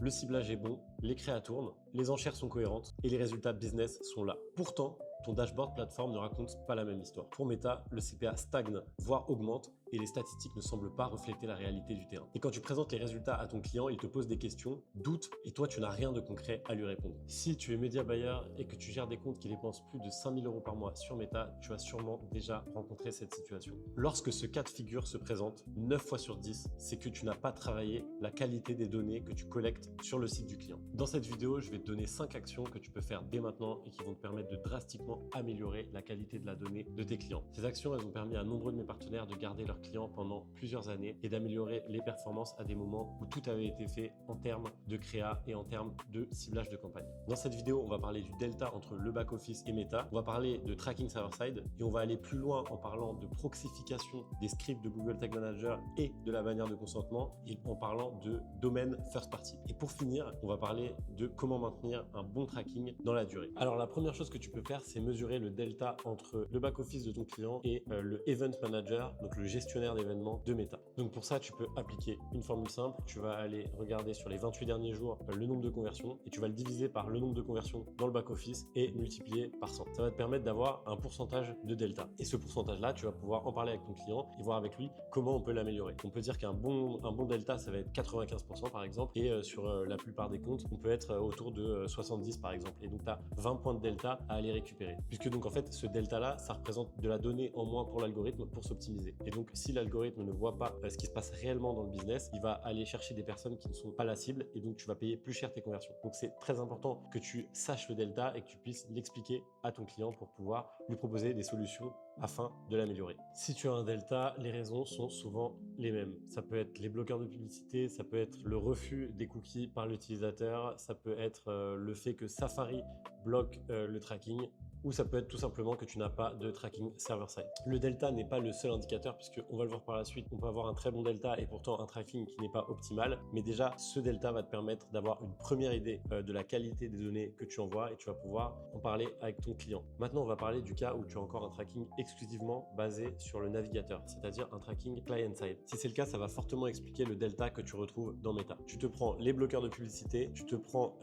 le ciblage est bon, les créas tournent, les enchères sont cohérentes et les résultats business sont là. Pourtant, ton dashboard plateforme ne raconte pas la même histoire. Pour Meta, le CPA stagne, voire augmente, et les statistiques ne semblent pas refléter la réalité du terrain. Et quand tu présentes les résultats à ton client, il te pose des questions, doute, et toi, tu n'as rien de concret à lui répondre. Si tu es média buyer et que tu gères des comptes qui dépensent plus de 5 000 € par mois sur Meta, tu as sûrement déjà rencontré cette situation. Lorsque ce cas de figure se présente, 9 fois sur 10, c'est que tu n'as pas travaillé la qualité des données que tu collectes sur le site du client. Dans cette vidéo, je vais te donner 5 actions que tu peux faire dès maintenant et qui vont te permettre de drastiquement améliorer la qualité de la donnée de tes clients. Ces actions, elles ont permis à nombreux de mes partenaires de garder leurs clients pendant plusieurs années et d'améliorer les performances à des moments où tout avait été fait en termes de créa et en termes de ciblage de campagne. Dans cette vidéo, on va parler du delta entre le back-office et Meta. On va parler de tracking server-side et on va aller plus loin en parlant de proxification des scripts de Google Tag Manager et de la bannière de consentement et en parlant de domaine first party. Et pour finir, on va parler de comment maintenir un bon tracking dans la durée. Alors la première chose que tu peux faire, c'est mesurer le delta entre le back-office de ton client et le Event Manager, donc le gestionnaire d'événements de Meta. Donc pour ça, tu peux appliquer une formule simple. Tu vas aller regarder sur les 28 derniers jours le nombre de conversions et tu vas le diviser par le nombre de conversions dans le back-office et multiplier par 100. Ça va te permettre d'avoir un pourcentage de delta. Et ce pourcentage-là, tu vas pouvoir en parler avec ton client et voir avec lui comment on peut l'améliorer. On peut dire qu'un bon delta, ça va être 95% par exemple et sur la plupart des comptes, on peut être autour de 70 par exemple. Et donc tu as 20 points de delta à aller récupérer. Puisque donc en fait, ce delta-là, ça représente de la donnée en moins pour l'algorithme pour s'optimiser. Et donc, si l'algorithme ne voit pas ce qui se passe réellement dans le business, il va aller chercher des personnes qui ne sont pas la cible et donc tu vas payer plus cher tes conversions. Donc, c'est très important que tu saches le delta et que tu puisses l'expliquer à ton client pour pouvoir lui proposer des solutions afin de l'améliorer. Si tu as un delta, les raisons sont souvent les mêmes. Ça peut être les bloqueurs de publicité, ça peut être le refus des cookies par l'utilisateur, ça peut être le fait que Safari bloque le tracking, ou ça peut être tout simplement que tu n'as pas de tracking server-side. Le delta n'est pas le seul indicateur puisque on va le voir par la suite, on peut avoir un très bon delta et pourtant un tracking qui n'est pas optimal, mais déjà ce delta va te permettre d'avoir une première idée de la qualité des données que tu envoies et tu vas pouvoir en parler avec ton client. Maintenant, on va parler du cas où tu as encore un tracking exclusivement basé sur le navigateur, c'est-à-dire un tracking client-side. Si c'est le cas, ça va fortement expliquer le delta que tu retrouves dans Meta. Tu te prends les bloqueurs de publicité, tu te prends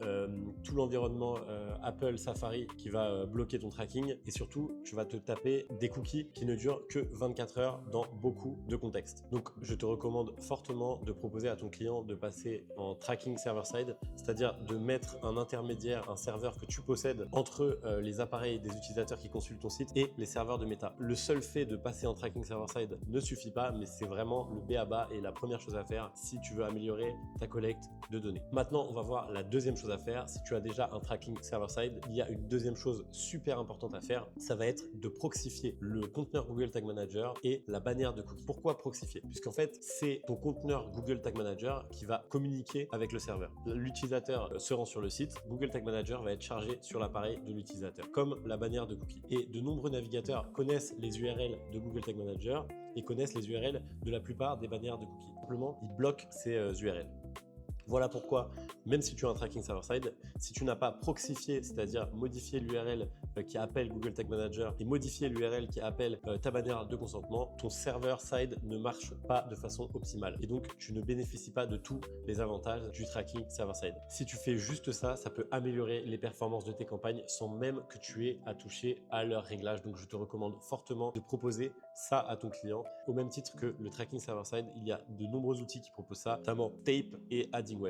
tout l'environnement Apple Safari qui va bloquer ton tracking et surtout tu vas te taper des cookies qui ne durent que 24 heures dans beaucoup de contextes. Donc je te recommande fortement de proposer à ton client de passer en tracking server-side, c'est-à-dire de mettre un intermédiaire, un serveur que tu possèdes entre les appareils des utilisateurs qui consultent ton site et les serveurs de Meta. Le seul fait de passer en tracking server-side ne suffit pas, mais c'est vraiment le b.a.-ba et la première chose à faire si tu veux améliorer ta collecte de données. Maintenant, on va voir la deuxième chose à faire. Si tu as déjà un tracking server-side, il y a une deuxième chose super importante à faire, ça va être de proxifier le conteneur Google Tag Manager et la bannière de cookies. Pourquoi proxifier? Puisqu'en fait, c'est ton conteneur Google Tag Manager qui va communiquer avec le serveur. L'utilisateur se rend sur le site, Google Tag Manager va être chargé sur l'appareil de l'utilisateur, comme la bannière de cookies. Et de nombreux navigateurs connaissent les URL de Google Tag Manager et connaissent les URL de la plupart des bannières de cookies. Simplement, ils bloquent ces URL. Voilà pourquoi, même si tu as un tracking server-side, si tu n'as pas proxifié, c'est-à-dire modifié l'URL qui appelle Google Tag Manager et modifié l'URL qui appelle ta bannière de consentement, ton server-side ne marche pas de façon optimale. Et donc, tu ne bénéficies pas de tous les avantages du tracking server-side. Si tu fais juste ça, ça peut améliorer les performances de tes campagnes sans même que tu aies à toucher à leurs réglages. Donc, je te recommande fortement de proposer ça à ton client. Au même titre que le tracking server-side, il y a de nombreux outils qui proposent ça, notamment Tape et Addingwell.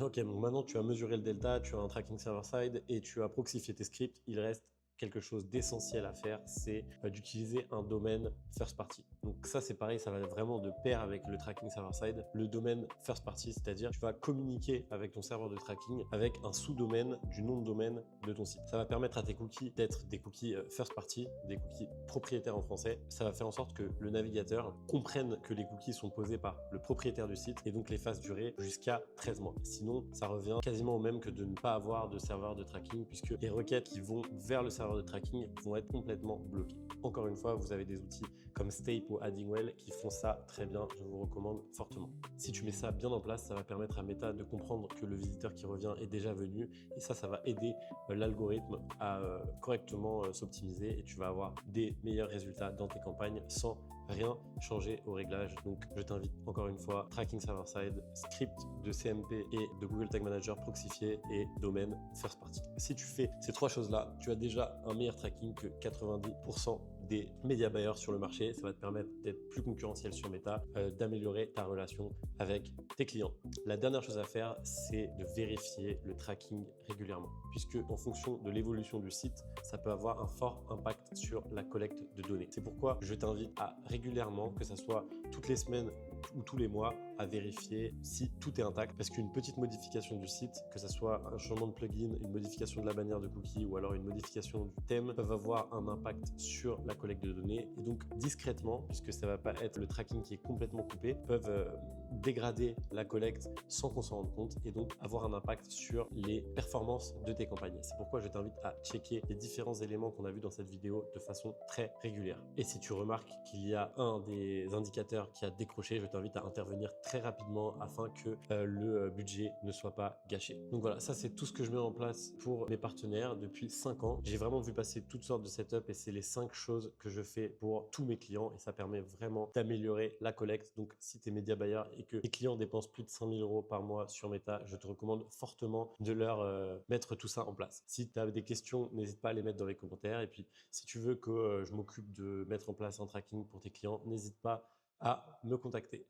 Ok, donc maintenant tu as mesuré le delta, tu as un tracking server-side et tu as proxifié tes scripts. Il reste quelque chose d'essentiel à faire, c'est d'utiliser un domaine first party. Donc ça, c'est pareil, ça va vraiment de pair avec le tracking server-side. Le domaine first party, c'est-à-dire tu vas communiquer avec ton serveur de tracking avec un sous-domaine du nom de domaine de ton site. Ça va permettre à tes cookies d'être des cookies first party, des cookies propriétaires en français. Ça va faire en sorte que le navigateur comprenne que les cookies sont posés par le propriétaire du site et donc les fasse durer jusqu'à 13 mois. Sinon, ça revient quasiment au même que de ne pas avoir de serveur de tracking puisque les requêtes qui vont vers le serveur de tracking vont être complètement bloqués. Encore une fois, vous avez des outils comme Stape ou Addingwell qui font ça très bien, je vous recommande fortement. Si tu mets ça bien en place, ça va permettre à Meta de comprendre que le visiteur qui revient est déjà venu et ça va aider l'algorithme à correctement s'optimiser et tu vas avoir des meilleurs résultats dans tes campagnes sans rien changer au réglage. Donc, je t'invite encore une fois, tracking server-side, script de CMP et de Google Tag Manager proxifié et domaine first party. Si tu fais ces trois choses-là, tu as déjà un meilleur tracking que 90% des média buyers sur le marché. Ça va te permettre d'être plus concurrentiel sur Meta, d'améliorer ta relation avec tes clients. La dernière chose à faire, c'est de vérifier le tracking régulièrement, puisque en fonction de l'évolution du site, ça peut avoir un fort impact sur la collecte de données. C'est pourquoi je t'invite à régulièrement, que ce soit toutes les semaines ou tous les mois, à vérifier si tout est intact, parce qu'une petite modification du site, que ce soit un changement de plugin, une modification de la bannière de cookie ou alors une modification du thème, peuvent avoir un impact sur la collecte de données, et donc discrètement, puisque ça va pas être le tracking qui est complètement coupé, peuvent dégrader la collecte sans qu'on s'en rende compte et donc avoir un impact sur les performances de tes campagnes. C'est pourquoi je t'invite à checker les différents éléments qu'on a vus dans cette vidéo de façon très régulière. Et si tu remarques qu'il y a un des indicateurs qui a décroché, je t'invite à intervenir très rapidement afin que le budget ne soit pas gâché. Donc voilà, ça c'est tout ce que je mets en place pour mes partenaires depuis 5 ans. J'ai vraiment vu passer toutes sortes de setups et c'est les 5 choses que je fais pour tous mes clients et ça permet vraiment d'améliorer la collecte. Donc si tu es média buyer et que tes clients dépensent plus de 5 000 € par mois sur Meta, je te recommande fortement de leur mettre tout ça en place. Si tu as des questions, n'hésite pas à les mettre dans les commentaires. Et puis, si tu veux que je m'occupe de mettre en place un tracking pour tes clients, n'hésite pas à me contacter.